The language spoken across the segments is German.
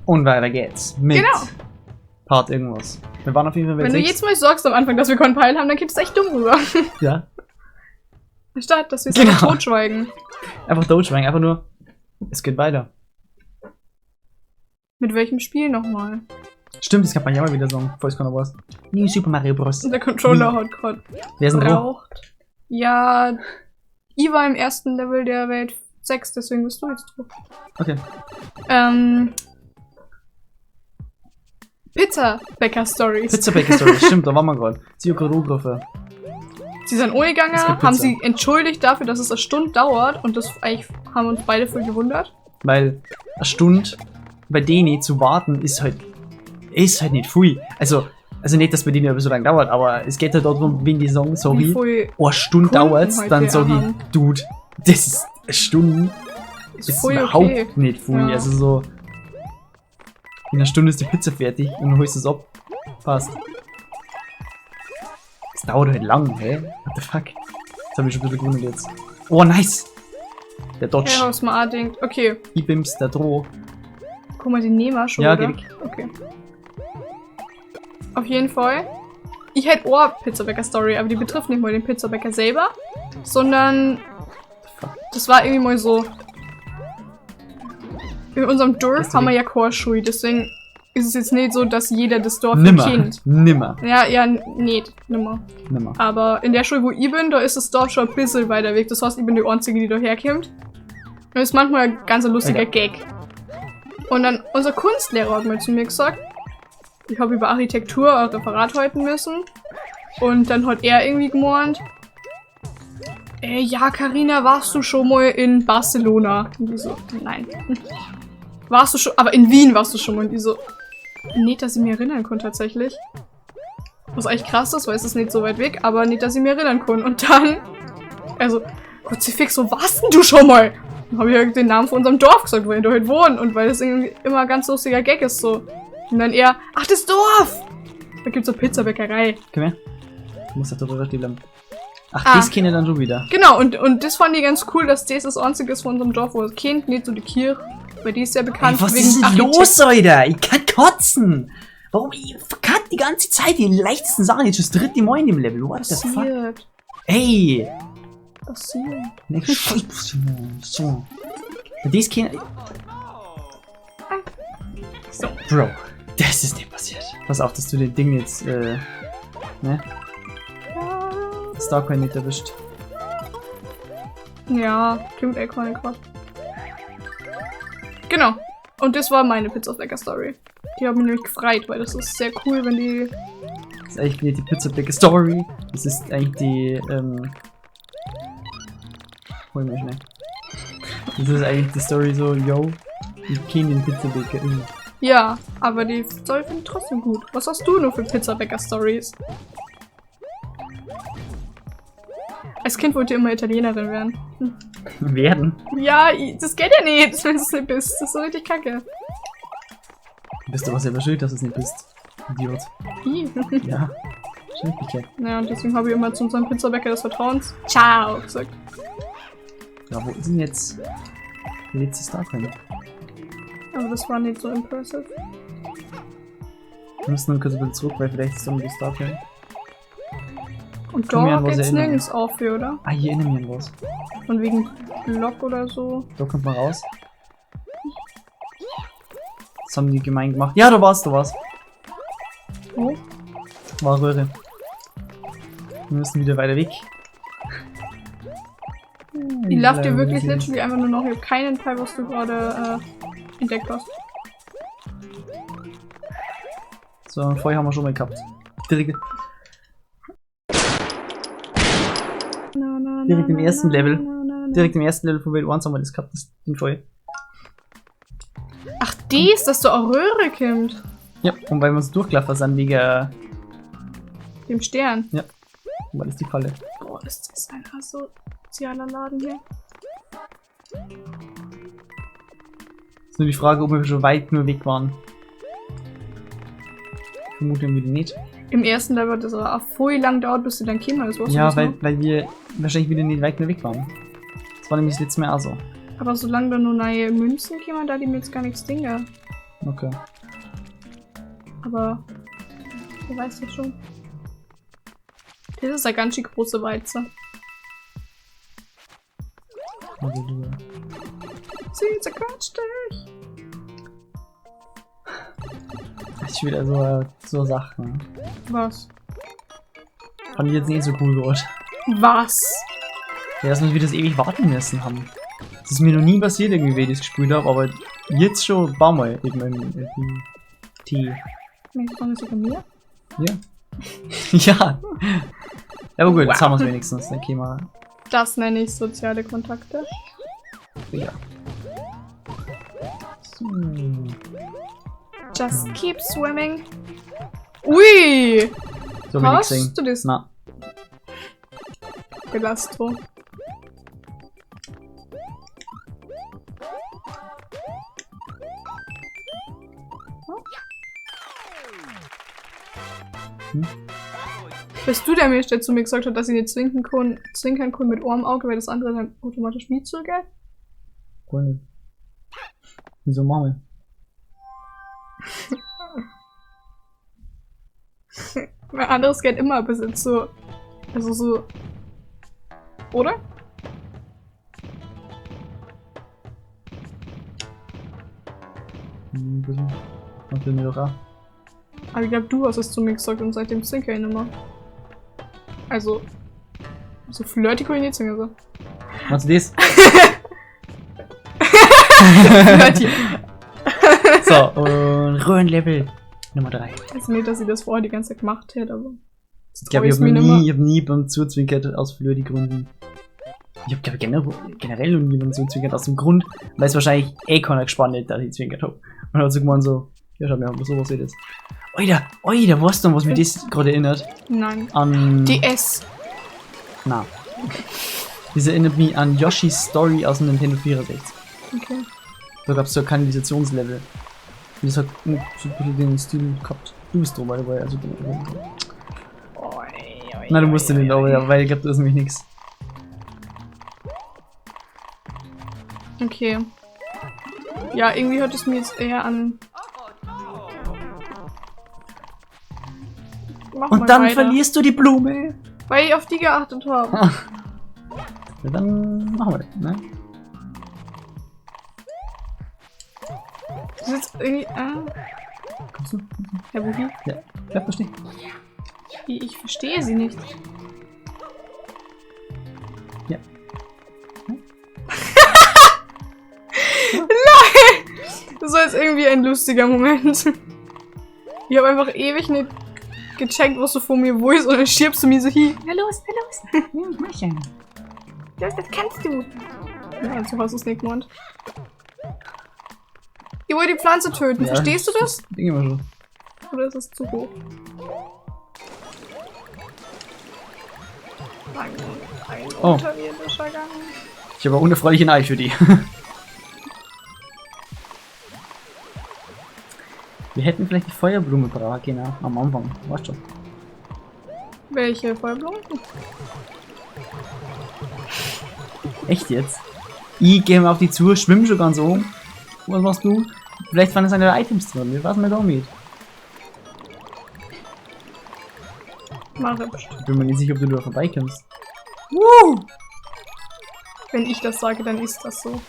Und weiter geht's. Mit Genau. Part irgendwas. Wir waren auf jeden Fall bei Wenn du 6. jetzt mal sagst am Anfang, dass wir Compile haben, dann geht es echt dumm rüber. Ja. Statt, dass wir es Genau. einfach totschweigen. Einfach totschweigen, einfach nur. Es geht weiter. Mit welchem Spiel nochmal? Stimmt, das kann man ja mal wieder sagen. Falls keiner weiß. New Super Mario Bros. Der Controller hat gerade Wer ist denn drauf? braucht. Ja, I war im ersten Level der Welt 6, deswegen bist du jetzt drauf. Okay. Pizza Bäcker Stories. Pizza Baker Story, stimmt, da waren wir gerade. Sie hat gerade angerufen. Sie sind Es umgegangen, gibt haben Pizza. sie entschuldigt dafür, dass es eine Stunde dauert und das eigentlich haben uns beide voll gewundert. Weil eine Stunde bei denen zu warten ist halt nicht viel. Also nicht, dass bei denen aber so lange dauert, aber es geht halt darum, wenn die sagen, Wie sorry, viel eine Stunde Kunden dauert's, heute dann wir sag haben. ich, Dude, das ist eine Stunde. ist Das ist voll überhaupt okay. nicht viel. Ja. Also so, in einer Stunde ist die Pizza fertig und dann holst du es ab. Passt. Das dauert halt lang, hä? What the fuck? Das hab ich schon ein bisschen gewundert jetzt. Oh, nice! Der Dodge. Ja, was man auch denkt. Okay, I-Bims, der Droh. guck mal, die nehmen wir schon, Ja, oder? geh weg. Okay. Auf jeden Fall. Ich hätte auch eine Pizzabäcker-Story, aber die betrifft nicht mal den Pizzabäcker selber, sondern das war irgendwie mal so. In unserem Dorf Deswegen- haben wir ja Chorschule, deswegen ist es jetzt nicht so, dass jeder das Dorf Nimmer. kennt. Nimmer. Ja, nicht, nimmer. Nimmer. Aber in der Schule, wo ich bin, da ist das Dorf schon ein bisschen weiter weg. Das heißt, ich bin die Einzige, die da herkommt. Und das ist manchmal ein ganz lustiger Okay. Gag. Und dann, unser Kunstlehrer hat mal zu mir gesagt, ich habe über Architektur ein Referat halten müssen. Und dann hat er irgendwie gemeint, ja, Carina, warst du schon mal in Barcelona? Und die so, nein. Warst du schon, aber in Wien warst du schon mal. Und die so, nicht, dass ich mich erinnern konnte tatsächlich. Was eigentlich krass ist, weil es ist nicht so weit weg, aber nicht, dass ich mich erinnern kann. Und dann, also, Kruzifix, wo warst denn du schon mal? Dann habe ich halt den Namen von unserem Dorf gesagt, wo wir da halt wohnen. Und weil das irgendwie immer ein ganz lustiger Gag ist, so. Und dann eher, ach, das Dorf! Da gibt's eine Pizzabäckerei. Komm her. Du musst da drüber stehen bleiben. Ach, Ah. das kenne ich dann schon wieder. Genau, und das fand ich ganz cool, dass das einzige ist von unserem Dorf, wo es kennt, nicht so die Kirche. Weil die ist sehr bekannt Ey, was ist denn Architekt- los, Alter? Ich kann kotzen! Warum? Ich verkackt die ganze Zeit die leichtesten Sachen. Jetzt schon das dritte Mal in dem Level. What the fuck? Passiert. Ey! Passiert. Ne, so. Das kenne So. Bro, das ist nicht passiert. Pass auf, dass du den Ding jetzt, ne? Starcoin nicht erwischt. Ja, klingt echt keine Quatsch. Genau. Und das war meine Pizzabäcker-Story. Die haben mich nämlich gefreut, weil das ist sehr cool, wenn die... Das ist eigentlich nicht die Pizza Bäcker Story. Das ist eigentlich die, hol mir schnell. Das ist eigentlich die Story so, yo, ich kenne den Pizza Bäcker. Ja, aber die Story finde ich trotzdem gut. Was hast du nur für Pizzabäcker-Stories? Als Kind wollte ich immer Italienerin werden. Werden? Ja, das geht ja nicht, wenn du es nicht bist. Das ist so richtig kacke. Bist du aber selber schuld, dass du es nicht bist. Idiot. Ja. Schrecklich. Ja, und deswegen habe ich immer zu unserem Pizzabäcker des Vertrauens Ciao gesagt. Ja, wo ist denn jetzt die letzte Starcoin? Aber das war nicht so impressive. Wir müssen dann kurz ein bisschen zurück, weil vielleicht ist dann die Starcoin. Und Komm her, da wo sie geht's erinnern. nirgends auf für, oder? Ah, hier erinnere mich an was. Von wegen Block oder so. Da kommt man raus. Das haben die gemein gemacht. Ja, da war's. Oh. War Röhre. Wir müssen wieder weiter weg. Ich lauf dir wirklich literally einfach nur noch. Ich hab keinen Teil, was du gerade entdeckt hast. So, ein Feuer haben wir schon mal gehabt. Direkt im ersten Level. Direkt im ersten Level von Welt 1 haben wir das gehabt, den Feuer. Ach, dies, dass du auch Röhre kommt. Ja, und weil wir uns durchgelaufen sind wegen. Dem Stern. War das die Falle? Boah, ist das ein asozialer Laden hier. Ist nur die Frage, ob wir schon weit nur weg waren. Vermutlich wieder nicht. Im ersten Level hat das auch voll lang dauert, bis du dann käme. Das warst Ja, du weil wir wahrscheinlich wieder nicht weit mehr weg waren. Das war nämlich das letzte Mal auch so. Aber solange da nur neue Münzen kämen, da die mir jetzt gar nichts Dinge. Okay. Aber, wer weiß das schon. Das ist ein ganz schön große Weizen. Also du. Sie zerquetscht dich. Das ist wieder so Sachen. Was? Fand ich jetzt nicht so cool geworden. Was? Ja, dass wir das ewig warten müssen haben. Das ist mir noch nie passiert, irgendwie, wenn ich das gespielt habe, aber jetzt schon ein paar Mal eben im Tee. Meinst du sogar mir? Ja. Ja. Aber gut, jetzt Wow. haben wir es wenigstens. Dann gehen wir. Das nenne ich soziale Kontakte. Ja. So. Just keep swimming. Ui! So will ich Hast singen. du das? Na, Belastro. Bist du der Mensch, der zu mir gesagt hat, dass ich nicht zwinkern kann mit Ohr im Auge, weil das andere dann automatisch mitzöge? cool. Wieso machen wir? Mein anderes geht immer bis jetzt so. Also so. Oder? Ein bisschen. Macht mir doch auch. Aber ich glaube, du hast es zu mir gesagt und seitdem zwinker ich nicht mehr. Also. So flirty kann ich nicht zwingen, so. Machst du das? Flirty. So, und Röhrenlevel Nummer 3. Also nicht, dass ich das vorher die ganze Zeit gemacht hätte, aber. Ich glaube, ich habe nie beim Zuzwinkern aus Flirty-Gründen. Ich habe generell noch nie beim Zuzwinkern aus dem Grund, weil es wahrscheinlich eh keiner gespannt hat, dass ich zwinkert habe. Und hat so gemeint so, ja, schau mir an, sowas seht das. Oida, weißt du, was mich das gerade erinnert? Nein. An. DS. Na. Das erinnert mich an Yoshi's Story aus dem Nintendo 64. Okay. Da gab es so ein Kanalisationslevel. Und das hat so ein bisschen den Stil gehabt. Du bist drüber dabei, also du. Nein, du musst nicht, aber weil ich glaube, das ist nämlich nichts. Okay. Ja, irgendwie hört es mir jetzt eher an. Mach mal Und dann weiter. verlierst du die Blume. Weil ich auf die geachtet habe. Ja, dann machen wir das, ne? Das ist jetzt irgendwie. Kommst du? Herr Bubi? Ja, bleib da stehen. Ich verstehe sie nicht. Ja. Nein! Das war jetzt irgendwie ein lustiger Moment. Ich habe einfach ewig nicht gecheckt, was du vor mir wo ist, und dann schiebst du mir so hin. Na los, na los. Ja, mach ich ja. Das kannst du. Ja, also hast du es nicht gemeint. Ich wollte die Pflanze töten, Ja, verstehst du das? Ding immer schon. Oder ist es zu hoch? Ein Oh. unterirdischer Gang. Ich habe auch unerfreulichen Ei für die. Wir hätten vielleicht die Feuerblume braucht, genau, am Anfang. Weißt du? Welche Feuerblumen? Echt jetzt? Ich gehe mal auf die zu, schwimm schon ganz oben. Was machst du? Vielleicht waren es eine Items drin, wir wissen nicht damit. Mache bestimmt. Ich bin mir nicht sicher, ob du da vorbeikommst. Wenn ich das sage, dann ist das so.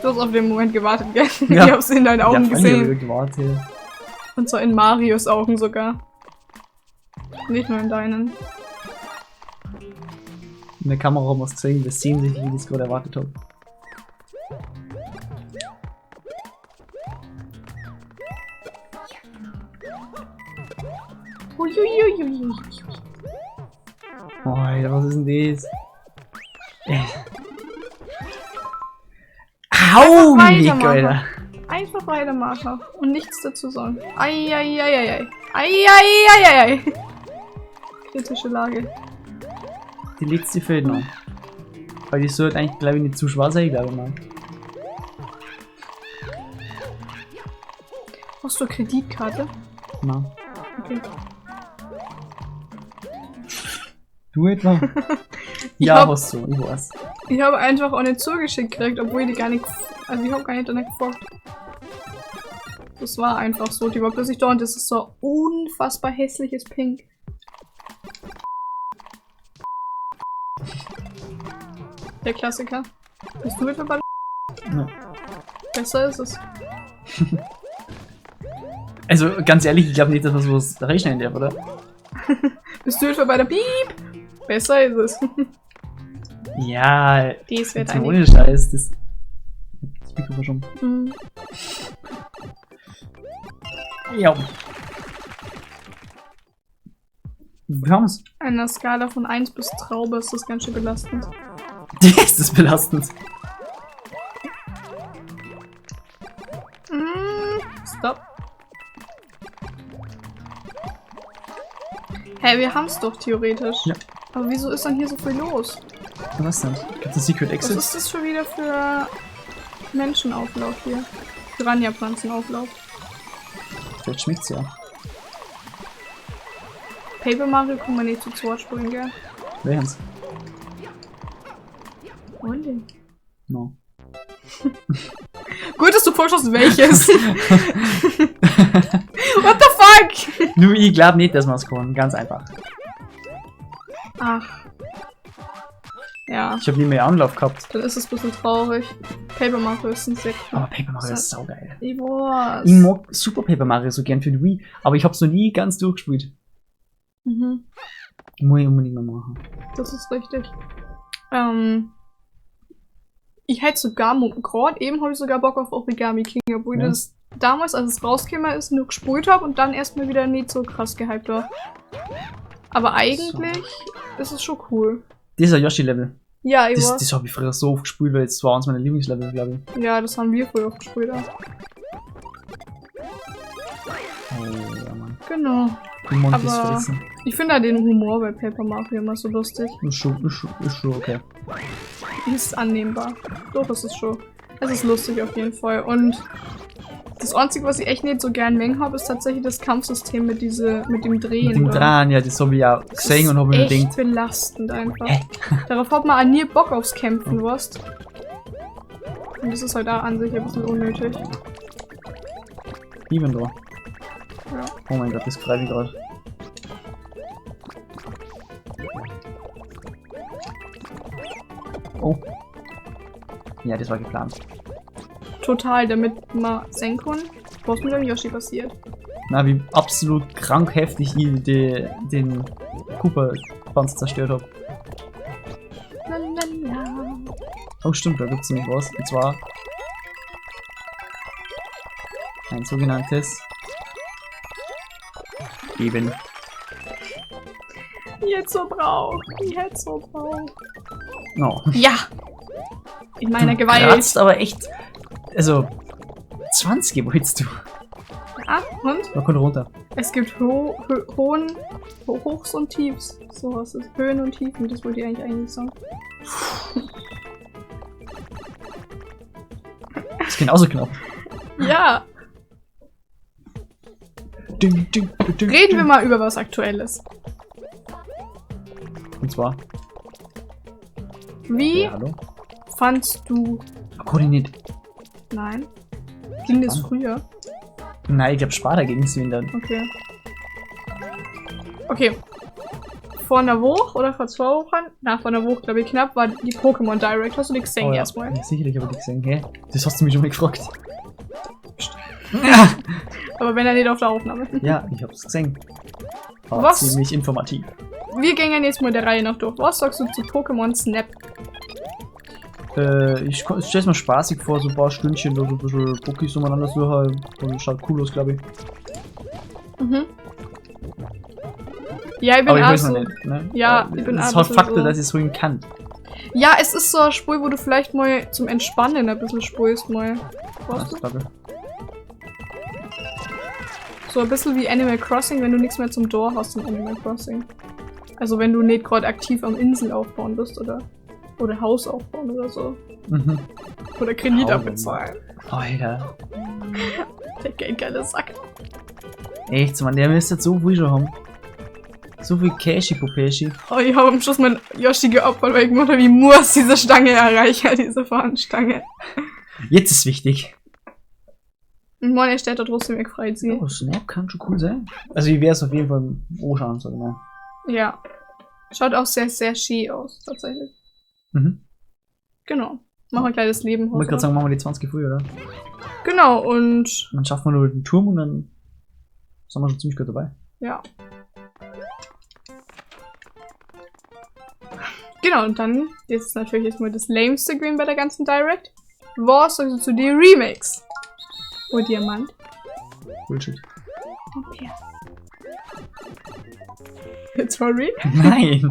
Du hast auf den Moment gewartet, gell? Ja. Ich hab's in deinen Augen gesehen. Gewartet. Und zwar in Marios Augen sogar. Nicht nur in deinen. In der Kamera haben wir es gesehen, wir sehen sich, wie ich das gerade erwartet habe. Uiuiuiui. Oh, Alter, was ist denn das? Hau mich, weitermachen. Alter! Einfach weitermachen und nichts dazu sagen. Eieieiei. Eieieiei. Kritische Lage. Die letzte fehlt noch. Weil die sollte eigentlich, glaube ich, nicht zu schwarz sein, glaube ich mal. Hast du eine Kreditkarte? Na. Okay. Du etwa? Ich Ja, hab- hast du, ich weiß. Ich habe einfach auch nicht zugeschickt gekriegt, obwohl die gar nicht. Also ich habe gar nicht danach gefragt. Das war einfach so. Die war plötzlich da und das ist so unfassbar hässliches Pink. Der Klassiker. Bist du etwa bei Ja. Besser ist es. Also ganz ehrlich, ich glaube nicht, dass man sowas rechnen darf, oder? Bist du etwa bei der Piep? Besser ist es. Ja, Das wird ohne Scheiß. Das Mikrofon schon. Mhm. Ja. Wir haben's. Einer Skala von 1 bis Traube ist das ganz schön belastend. Das ist belastend. Stop. Hey, wir haben's doch theoretisch. Ja. Aber wieso ist dann hier so viel los? Was denn? Gibt's ein Secret Was Exit? ist das schon wieder für Menschenauflauf hier? Piranha-Pflanzenauflauf. Vielleicht schmeckt's ja. Paper Mario kann man nicht zu zweit springen, gell? Welches? Und den? No. Gut, dass du vorschlägst, welches. What the fuck? Nur ich glaube nicht, dass wir es können. Ganz einfach. Ach. Ja, Ich habe nie mehr Anlauf gehabt. dann ist es ein bisschen traurig. Paper Mario ist ein Sekt. Aber Paper Mario ist saugeil. Ich weiß. Ich mag Super Paper Mario so gern für die Wii, aber ich hab's noch nie ganz durchgespielt. Mhm, Muss ich unbedingt mal machen. das ist richtig. Ich hätte sogar, gerade eben habe ich sogar Bock auf Origami King, obwohl Ja. das damals, als es rausgekommen ist, nur gespielt habe und dann erstmal wieder nicht so krass gehypt war. Aber eigentlich ist es schon cool. Dieser Yoshi-Level. Ja, ich Das, weiß. das habe ich früher so oft gespielt, weil es war eins meiner Lieblingslevel, glaube ich. Ja, das haben wir früher auch gespielt. Auch. Oh, ja, Mann. Genau. Die Monkeys Aber- fressen. Ich finde halt den Humor bei Paper Mario immer so lustig. Ist schon okay. Ist annehmbar. Doch, es ist schon. Es ist lustig auf jeden Fall. Und das Einzige, was ich echt nicht so gern mengen habe, ist tatsächlich das Kampfsystem mit dem Drehen. Mit dem da. Dran, ja, das habe ich auch Das gesehen ist und habe mir echt gedacht, belastend einfach. Hä? Darauf hat man auch nie Bock aufs Kämpfen, weißt. Und das ist halt auch an sich ein bisschen unnötig. ich bin da. Ja. Oh mein Gott, das greife ich gerade. Oh. Ja, das war geplant. Total, damit man sehen kann, was mit dem Yoshi passiert. Na, wie absolut krank heftig ich den Cooper-Panzer zerstört habe. Lalala. Oh stimmt, da gibt's nämlich was. Und zwar ein sogenanntes Eben. Jetzt so braucht. Jetzt so braucht. No. Ja! In meiner Du Gewalt. kratzt aber echt. Also 20 wolltest du. Ah, und? Da kommt runter. Es gibt Hochs und Tiefs. So was ist. Höhen und Tiefen, das wollte ich eigentlich sagen. Ist genauso knapp. Ja, reden wir mal über was Aktuelles. Und zwar. Wie Ja, hallo? fandst du... Koordiniert. Nein. Ging das früher? Nein, ich glaube Sparta gegen Swindon. Okay. Okay. Vor einer Woche oder vor 2 Wochen, vor einer Woche glaube ich knapp, war die Pokémon Direct. Hast du die gesehen Oh, ja. erstmal? Ja, sicherlich habe ich die gesehen. Hä? Das hast du mich schon mal gefragt. Aber wenn er nicht auf der Aufnahme. Ja, ich hab's gesehen. War Was? ziemlich informativ. Wir gehen jetzt mal der Reihe nach durch. Was sagst du zu Pokémon Snap? Ich stell's mir spaßig vor, so ein paar Stündchen, da so ein bisschen Pokis umeinander suchen. Und schaut cool aus, glaube ich. Mhm. Ja, ich bin Aber ich auch weiß so. noch nicht. Ne? Ja, Aber ich bin es auch ist halt so- Faktor, dass ich so ihn kann. Ja, es ist so ein Spiel, wo du vielleicht mal zum Entspannen ein bisschen spielst mal. Weißt Das du? glaube ich. So ein bisschen wie Animal Crossing, wenn du nichts mehr zum Door hast in Animal Crossing. Also wenn du nicht gerade aktiv am Insel aufbauen bist oder Haus aufbauen oder so. Mhm. Oder Kredit Oh, abbezahlen. Alter. Der geldgeile Sack. Echt, Mann, der müsste jetzt so viel schon haben. So viel Cashy-Popeshi. Oh, ich habe am Schluss mein Yoshi geopfert, weil ich gemacht habe, wie muss diese Stange erreichen, diese Fahnenstange. Jetzt ist wichtig. Und meine steht da trotzdem weggefreit sie. Oh, Snap kann schon cool sein. Also ich werde es auf jeden Fall anschauen, sag ich mal. Ja. Schaut auch sehr, sehr schön aus, tatsächlich. Mhm. Genau. Machen wir gleich das Leben Ich wollte gerade sagen, machen wir die 20 früh, oder? Genau, und... Dann schaffen wir nur den Turm und dann sind wir schon ziemlich gut dabei. Ja. Genau, und dann, jetzt ist natürlich erstmal das lameste Green bei der ganzen Direct. Was sagst du zu den Remakes? Oh, Diamant. Bullshit. Okay. Sorry? Nein!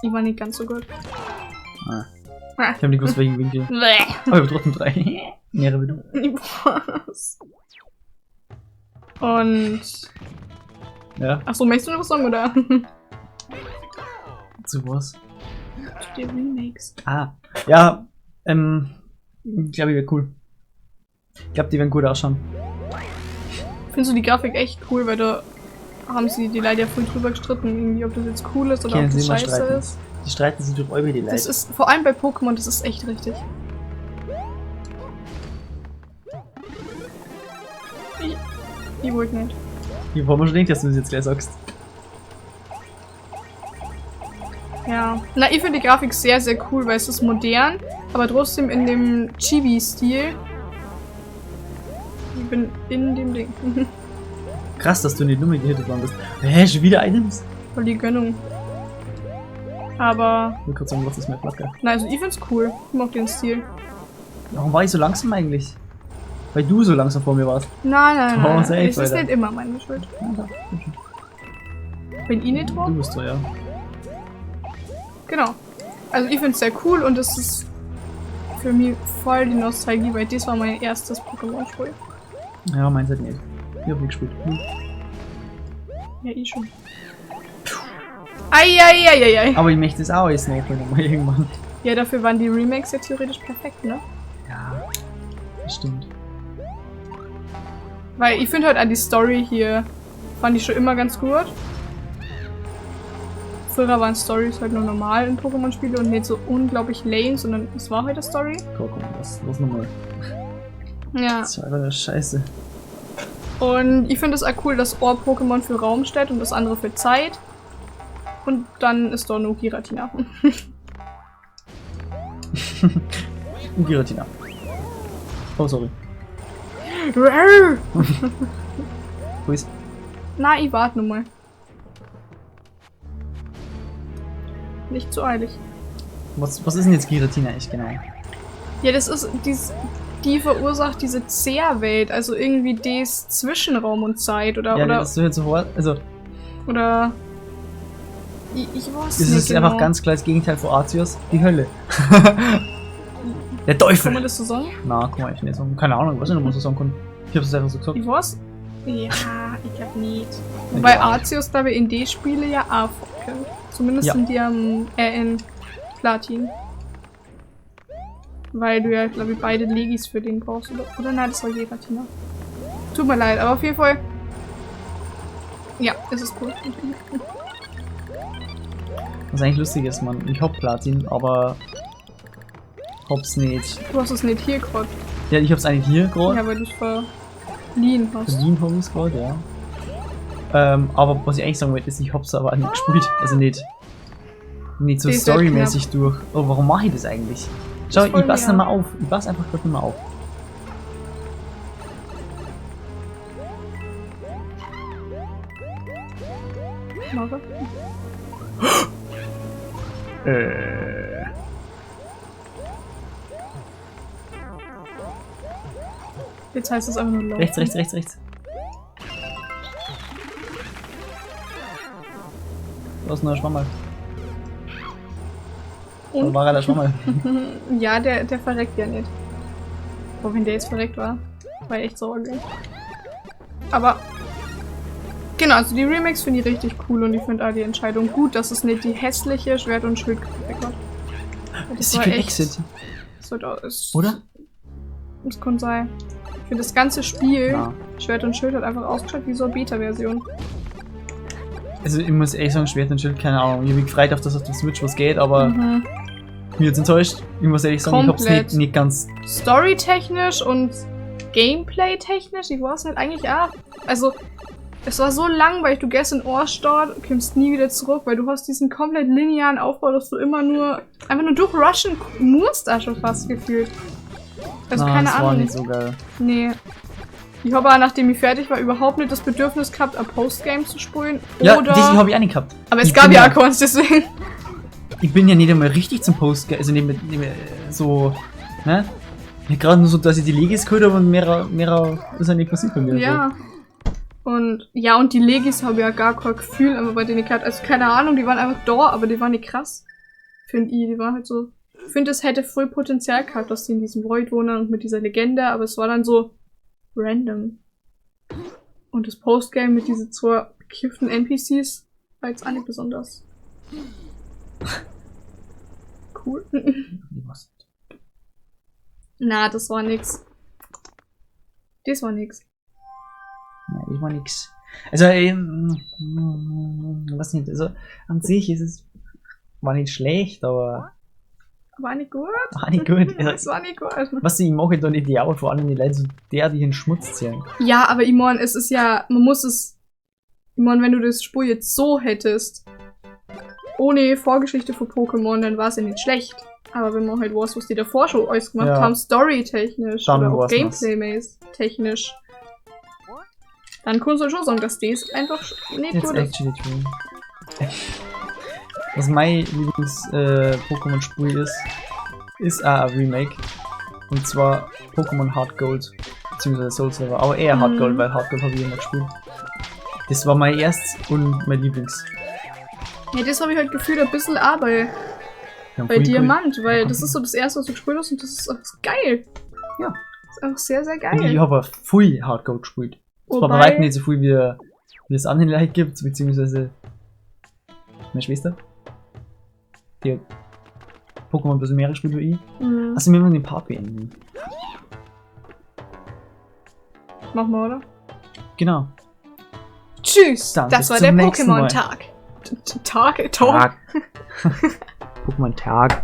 Ich war nicht ganz so gut. Ah. Ah. Ich hab nicht gewusst, welchen Winkel. Bäh. Aber ich hab trotzdem 3. Mehrere wie du. Was? Und... Ja, Achso, möchtest du noch was sagen, oder? zu was? Zu den Remakes. Ah, ja, ich glaube, die wäre cool. Ich glaube, die werden gut ausschauen. Findest du die Grafik echt cool, weil da haben sie die Leute ja voll drüber gestritten, irgendwie, ob das jetzt cool ist oder Können ob das sie mal scheiße streiten. ist. Die streiten sich durch über die Das Leute. ist, vor allem bei Pokémon, das ist echt richtig. Ich wollte nicht. Ich habe mir schon gedacht, dass du das jetzt gleich sagst. Ja. Na, ich finde die Grafik sehr, sehr cool, weil es ist modern, aber trotzdem in dem Chibi-Stil. Ich bin in dem Ding. Krass, dass du in die Nummer gehittet worden bist. Hä, schon wieder Items? Voll die Gönnung. Aber, Ich wollte gerade sagen, was ist mehr Flagge? na, also ich find's cool. Ich mag den Stil. Warum war ich so langsam eigentlich? Weil du so langsam vor mir warst. Nein, nein, Oh, nein. safe, Es ist Alter. nicht immer meine Schuld. Ja, da, bitte. Bin ich nicht drauf? Du bist so, ja. Genau. Also ich find's sehr cool und das ist für mich voll die Nostalgie, weil das war mein erstes Pokémon-Spiel. Ja, meins halt nicht. Ich hab nicht gespielt. Ja, ich schon. Eieieiei. Aber ich möchte es auch jetzt nachholen, mal irgendwann. Ja, dafür waren die Remakes ja theoretisch perfekt, ne? Ja, das stimmt. Weil ich finde halt an die Story hier, fand ich schon immer ganz gut. Früher waren Stories halt nur normal in Pokémon-Spielen und nicht so unglaublich lame, sondern es war halt eine Story. Guck mal, was nochmal. Ja. Das war einfach Scheiße. Und ich finde es auch cool, dass Ohr-Pokémon für Raum steht und das andere für Zeit. Und dann ist da nur Giratina. Und Giratina. Oh, sorry. Wo ist? Na, ich warte nur mal. Nicht zu eilig. Was ist denn jetzt Giratina echt genau? Ja, das ist die verursacht diese Zehrwelt, also irgendwie das Zwischenraum und Zeit oder Ja, oder das ist jetzt sofort. Also, oder ich weiß es nicht ist genau. einfach ganz klar das Gegenteil von Arceus. Die Hölle. Der Kann man Teufel! das so sagen? Na, kann man echt nicht sagen. Keine Ahnung, was ich noch mal so sagen kann. Ich hab's einfach so gesagt. Ich weiß. Ja, ich glaube nicht. Wobei Arceus, glaube ich, in die Spiele ja auch vorkommt. Zumindest Ja. in die in Platin. Weil du ja, glaube ich, beide Legis für den brauchst. Oder nein, das war Giratina. Tut mir leid, aber auf jeden Fall. Ja, es ist cool. Was eigentlich lustig ist, man. Ich hab Platin, aber hab's nicht. Du hast es nicht hier gerade. Ja, ich hab's eigentlich hier gerade. Ja, weil du es verliehen hast. Berlin hab ich's gerade, ja. Aber was ich eigentlich sagen wollte, ist, ich hab's aber nicht gespielt. Also nicht so Die ist halt storymäßig durch. Oh, warum mache ich das eigentlich? Schau, ist voll ich passe mehr. nicht mal auf. Ich passe einfach gerade nicht mehr auf. Mach Jetzt heißt es einfach nur laufen. Rechts. Da ist noch ein Schwammerl. Da Und? war er der Schwammerl. Ja, der verreckt ja nicht. Boah, wenn der jetzt verreckt war echt Sorge. Aber genau, also die Remakes finde ich richtig cool und ich finde auch die Entscheidung gut, dass es nicht die hässliche Schwert- und Schildgrafik hat. Ist die für Exit? So, da ist, Oder? Das kann sein. Für das ganze Spiel, Ja. Schwert und Schild hat einfach ausgeschaut wie so eine Beta-Version. Also ich muss ehrlich sagen, Schwert und Schild, keine Ahnung. Ich habe mich gefreut auf das auf der Switch, was geht, aber mir jetzt enttäuscht. Ich muss ehrlich sagen, Komplett. ich hab's nicht ganz... Storytechnisch und Gameplay-technisch, ich weiß halt eigentlich auch. Also, es war so langweilig, du gehst in Ohrstadt, kommst nie wieder zurück, weil du hast diesen komplett linearen Aufbau, dass du immer nur, einfach nur durchrushen musst, da schon fast gefühlt. Also keine das war Ahnung. nicht so geil. Nee. Ich habe aber, nachdem ich fertig war, überhaupt nicht das Bedürfnis gehabt, ein Postgame zu spulen. Ja, Oder... das habe ich auch nicht gehabt. Aber es Ich gab bin ja ja- Accounts, deswegen. Ich bin ja nicht einmal richtig zum Post, also nicht so, ne? Ja, gerade nur so, dass ich die Legis geholt habe und mehr ist ja nicht passiert bei mir. Ja. Und die Legis habe ja gar kein Gefühl, aber bei denen ich hatte, also keine Ahnung, die waren einfach da, aber die waren nicht krass. Finde ich, die waren halt so. Ich finde, es hätte voll Potenzial gehabt, dass die in diesem Void wohnen und mit dieser Legende, aber es war dann so random. Und das Postgame mit diesen zwei bekifften NPCs war jetzt auch nicht besonders cool. Was? Na, das war nix. Das war nix. Nein, das war nix. Also, was nicht, also an sich ist es, war nicht schlecht, aber War nicht gut. war nicht gut. Es war nicht gut. Was ich mache, da nicht die Arbeit, vor allem die Leute so derartig in den Schmutz ziehen. Ja, aber ich mein, es ist ja, man muss es, ich mein, wenn du das Spiel jetzt so hättest, ohne Vorgeschichte für Pokémon, dann war es ja nicht schlecht. Aber wenn man halt weiß, was die davor schon alles gemacht Ja. haben, storytechnisch Dann oder auch war's nass. Gameplay-technisch, dann kannst du schon sagen, dass das einfach nicht It's gut ist. actually true. Was mein Lieblings-Pokémon-Spiel ist auch ein Remake. Und zwar Pokémon Heart Gold. Beziehungsweise Soul Silver. Aber eher Heart Gold, weil Heart Gold habe ich immer gespielt. Das war mein erstes und mein Lieblings. Ja, das habe ich halt gefühlt ein bisschen auch bei Die haben bei voll Diamant, cool. weil das ist so das erste, was du gespielt hast und das ist einfach geil. Ja. Das ist einfach sehr, sehr Und ich geil. habe auch viel Heart Gold gespielt. Es war bei weitem nicht so viel, wie es andere Leute gibt, beziehungsweise meine Schwester. Die hat Pokémon ein bisschen mehr gespielt wie ich. Mhm. Also wir müssen den Part beenden. Machen wir, oder? Genau. Tschüss! Dann Das bis war zum der nächsten Mal. Pokémon-Tag. Tag? Pokémon Tag.